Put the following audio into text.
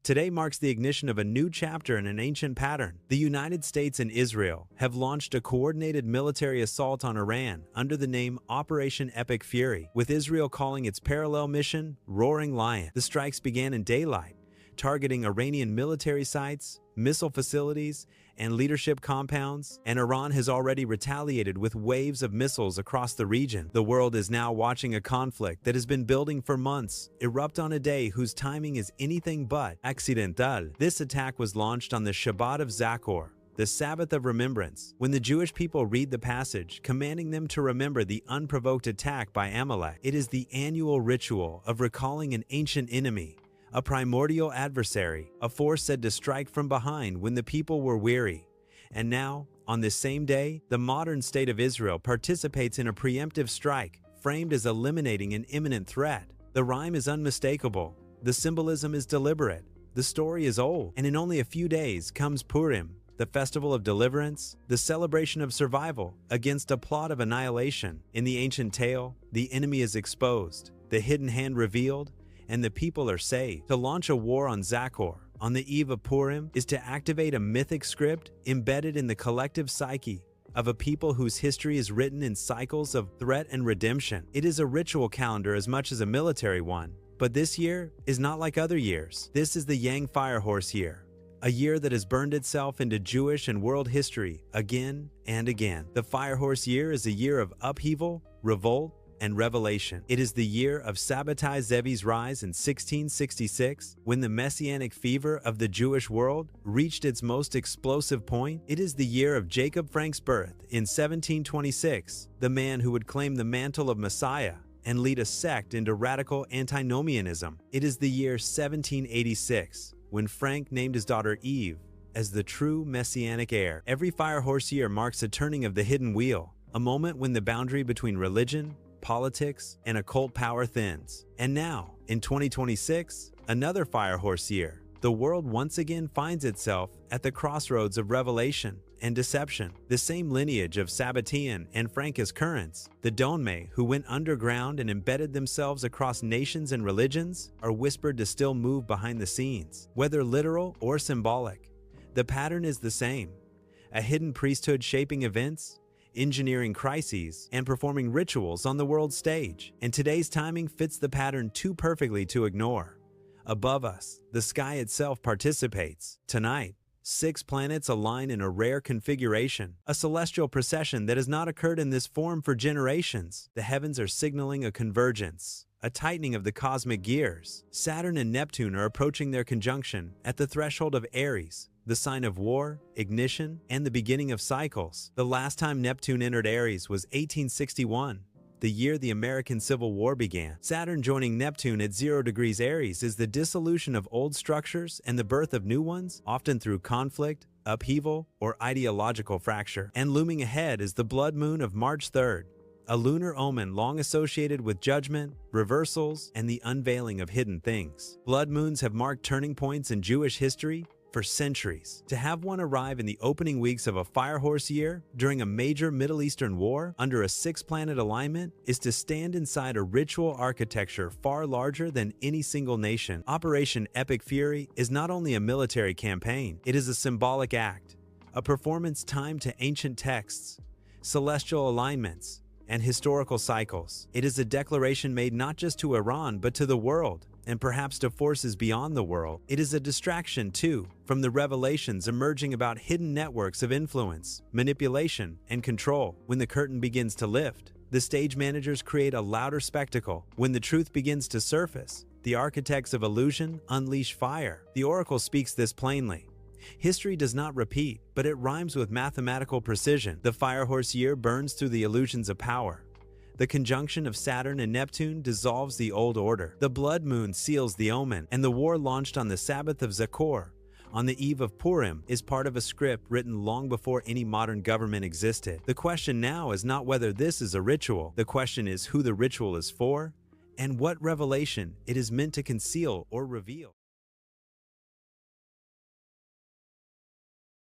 Today marks the ignition of a new chapter in an ancient pattern. The United States and Israel have launched a coordinated military assault on Iran under the name Operation Epic Fury, with Israel calling its parallel mission Roaring Lion. The strikes began in daylight, targeting Iranian military sites, missile facilities, and leadership compounds, and Iran has already retaliated with waves of missiles across the region. The world is now watching a conflict that has been building for months erupt on a day whose timing is anything but accidental. This attack was launched on the Shabbat of Zachor, the Sabbath of Remembrance, when the Jewish people read the passage commanding them to remember the unprovoked attack by Amalek. It is the annual ritual of recalling an ancient enemy, a primordial adversary, a force said to strike from behind when the people were weary. And now, on this same day, the modern state of Israel participates in a preemptive strike, framed as eliminating an imminent threat. The rhyme is unmistakable, the symbolism is deliberate, the story is old, and in only a few days comes Purim, the festival of deliverance, the celebration of survival against a plot of annihilation. In the ancient tale, the enemy is exposed, the hidden hand revealed, and the people are saved. To launch a war on Zachor on the eve of Purim is to activate a mythic script embedded in the collective psyche of a people whose history is written in cycles of threat and redemption. It is a ritual calendar as much as a military one, but this year is not like other years. This is the Yang Firehorse year, a year that has burned itself into Jewish and world history again and again. The Firehorse year is a year of upheaval, revolt, and revelation. It is the year of Sabbatai Zevi's rise in 1666, when the messianic fever of the Jewish world reached its most explosive point. It is the year of Jacob Frank's birth in 1726, the man who would claim the mantle of Messiah and lead a sect into radical antinomianism. It is the year 1786, when Frank named his daughter Eve as the true messianic heir. Every Firehorse year marks a turning of the hidden wheel, a moment when the boundary between religion, politics, and occult power thins. And now, in 2026, another Firehorse year, the world once again finds itself at the crossroads of revelation and deception. The same lineage of Sabbatean and Frankist currents, the Donme, who went underground and embedded themselves across nations and religions, are whispered to still move behind the scenes. Whether literal or symbolic, the pattern is the same: a hidden priesthood shaping events, engineering crises, and performing rituals on the world stage. And today's timing fits the pattern too perfectly to ignore. Above us, the sky itself participates. Tonight, 6 planets align in a rare configuration, a celestial procession that has not occurred in this form for generations. The heavens are signaling a convergence, a tightening of the cosmic gears. Saturn and Neptune are approaching their conjunction at the threshold of Aries, the sign of war, ignition, and the beginning of cycles. The last time Neptune entered Aries was 1861, the year the American Civil War began. Saturn joining Neptune at 0 degrees Aries is the dissolution of old structures and the birth of new ones, often through conflict, upheaval, or ideological fracture. And looming ahead is the blood moon of March 3rd, a lunar omen long associated with judgment, reversals, and the unveiling of hidden things. Blood moons have marked turning points in Jewish history for centuries. To have one arrive in the opening weeks of a Firehorse year during a major Middle Eastern war under a 6-planet alignment is to stand inside a ritual architecture far larger than any single nation. Operation Epic Fury is not only a military campaign, it is a symbolic act, a performance timed to ancient texts, celestial alignments, and historical cycles. It is a declaration made not just to Iran but to the world, and perhaps to forces beyond the world. It is a distraction, too, from the revelations emerging about hidden networks of influence, manipulation, and control. When the curtain begins to lift, the stage managers create a louder spectacle. When the truth begins to surface, the architects of illusion unleash fire. The oracle speaks this plainly. History does not repeat, but it rhymes with mathematical precision. The Firehorse year burns through the illusions of power. The conjunction of Saturn and Neptune dissolves the old order. The blood moon seals the omen, and the war launched on the Sabbath of Zachor, on the eve of Purim, is part of a script written long before any modern government existed. The question now is not whether this is a ritual. The question is who the ritual is for, and what revelation it is meant to conceal or reveal.